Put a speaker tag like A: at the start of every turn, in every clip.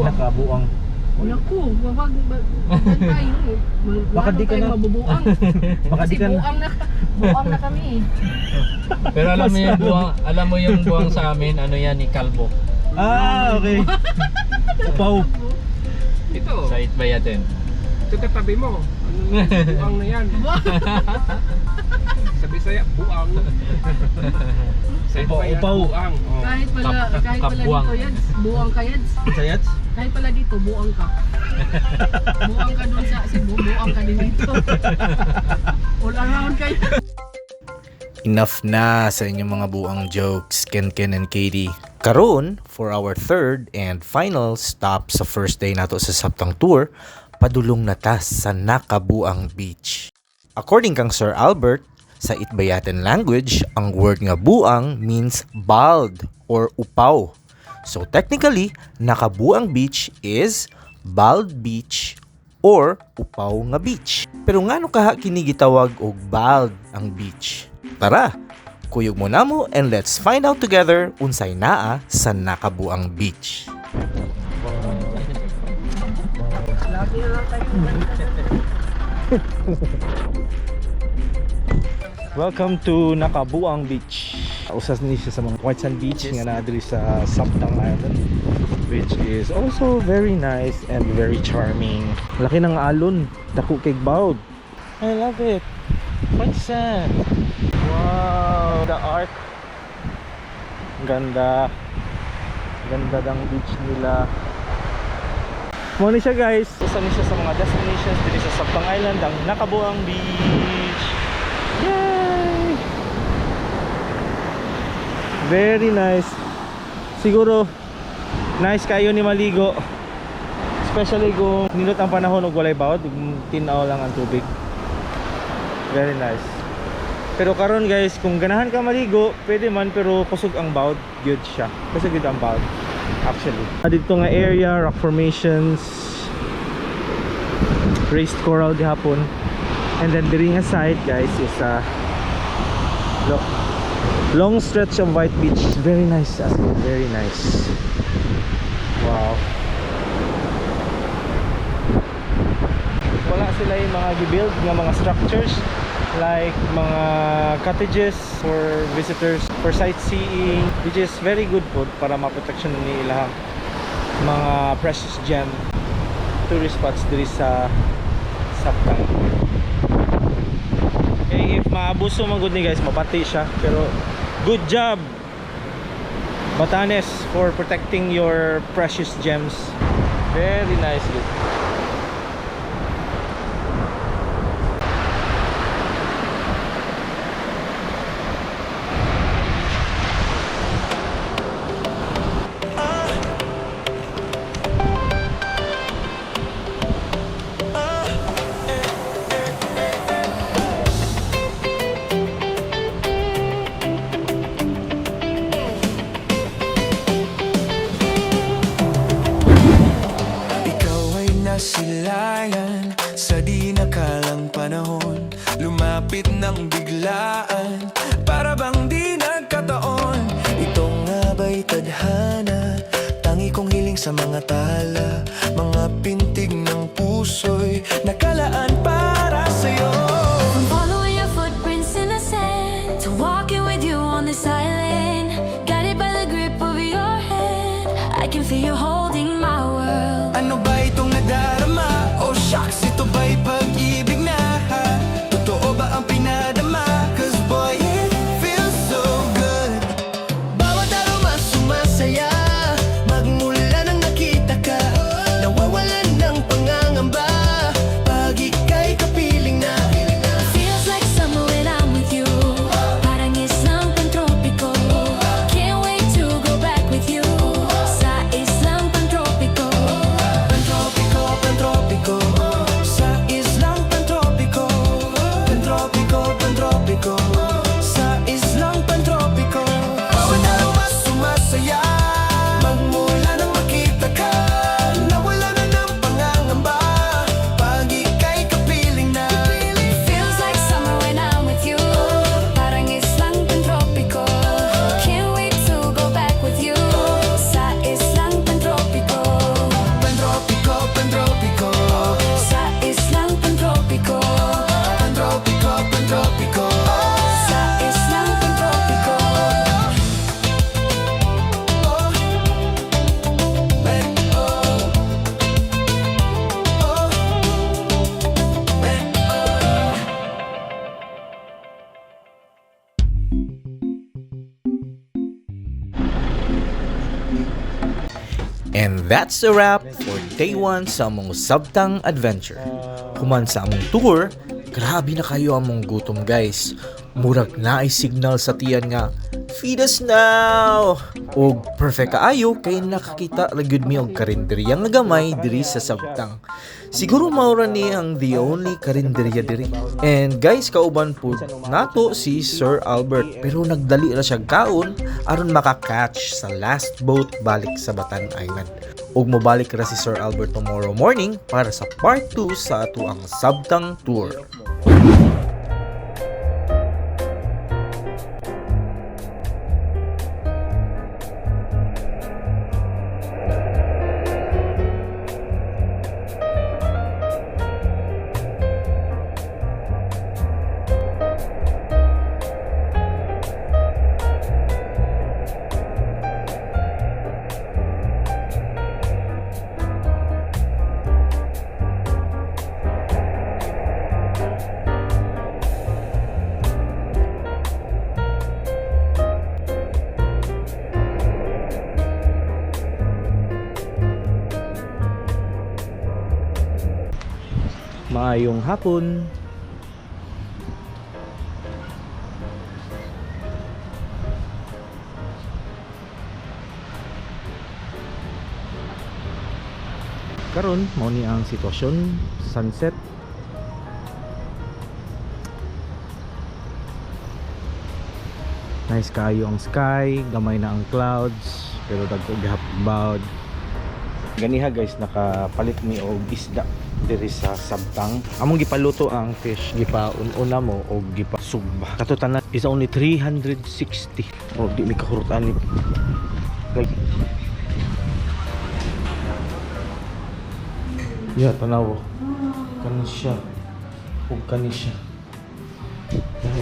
A: nakabuang.
B: Naku, wag tayo.
A: Baka di ka na
B: mabubuang.
A: Baka di
B: Kasi
A: ka na.
B: buang na kami.
C: Pero alam mo yung buwang sa amin, ano yan, ni Kalbo.
A: Ah, okay. Upaw.
D: Ito,
C: Sa Itbayaten.
D: ito katabi mo. Ano na, buang na yan. Sa Bisaya, buang. Sa Itbaya,
A: Upaw.
D: buang. Oh.
B: Kahit pala
C: Kabuang.
B: dito yan, buang ka yan.
A: Sayats?
B: Kahit pala dito, buang ka. Buang ka doon sa Cebu, buang ka din dito. All around kayo.
E: Enough na sa inyong mga buang jokes, Ken and Katie. Karon, for our third and final stop sa first day nato sa Saptang Tour, padulong na ta sa Nakabuang Beach. According kang Sir Albert, sa Itbayaten language, ang word nga buang means bald or upaw. So technically, Nakabuang Beach is Bald Beach or upaw nga beach. Pero ngano kaha kini gitawag og bald ang beach? Tara, kuyog mo namo and let's find out together unsay naa sa Nakabuang Beach.
B: Lagi na lang tayo.
A: Welcome to Nakabuang Beach. Usas ni siya sa mga White Sand Beach nga naa diri sa Saptang Island, which is also very nice and very charming. Laki ng alon, dako kay bawd. I love it. White sand. Wow, the art. Ganda. Ganda ng beach nila. Mo ni siya guys. Usa ni siya sa mga destinations diri sa Saptang Island, ang Nakabuang Beach. Yay! Very nice. Siguro nice kayo ni maligo. Especially kung nindot ang panahon ug walay bawd, tinaw lang ang tubig. Very nice. Pero karon guys, kung ganahan ka maligo, pwede man, pero kusog ang bawd, good siya. Kusog good ang bawd actually. Dito nga area, rock formations, raised coral gihapon. And then diri nga side guys is look, long stretch of white beach. Very nice, as in, very nice. Wow. Wala sila yung mga gibuild nga mga structures like mga cottages for visitors for sightseeing, which is very good po para maprotection ni ilang mga precious gem tourist spots diri sa Saptang. Okay, if maabuso man gud ni guys, mabati siya, pero good job Batanes for protecting your precious gems. Very nice good.
F: Nasilayan sa di nakalang panahon, lumapit ng biglaan, para bang di nagkataon. Ito nga ba'y tadhana, tangi kong hiling sa mga tala, mga pintig ng puso'y nakalaan para sa'yo.
G: I'm following your footprints in the sand, to walking with you on this island, guided by the grip of your hand. I can feel you holding my world.
F: Ano ba itong nadarama? Oh shucks, ito ba'y pag-ibig na? Totoo ba ang pinadama? Cause boy, it feels so good. Bawat aroma sumasaya, magmula nang nakita ka, nawawalan ng pangangamba, pag ika'y kapiling na.
E: And that's a wrap for day 1 sa among Sabtang Adventure. Human sa among tour, grabe na kayo among gutom guys. Murag na ay signal sa tiyan nga, feed us now! O perfect kaayo kay nakakita lagud mi og karinderya nga gamay diri sa Sabtang. Siguro maura ni ang the only karinderya diri. And guys, kauban po nato si Sir Albert, pero nagdali ra siya kaon aron makakatch sa last boat balik sa Batan Island. Ug mobalik ra si Sir Albert tomorrow morning para sa part 2 sa ato ang Sabtang Tour.
A: Maayong hapon. Karon mao ni ang sitwasyon, sunset. Nice kayo ang sky, gamay na ang clouds, pero dagko gihapbawd. Ganiha guys, nakapalit ni og isda diri sa Sabtang. Among gipaluto ang fish, gipaun-una mo og gipasugba. Katutan is only 360. Oh, di mi kahurutan ni. Yeah, tanaw. Kani siya. Ug kani siya.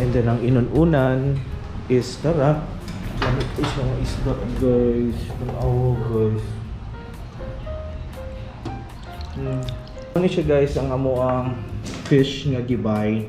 A: And then ang inununan is tara. Lamit is mga isda guys. Tanaw guys. Ano siya guys, ang amo ang fish nga gibay.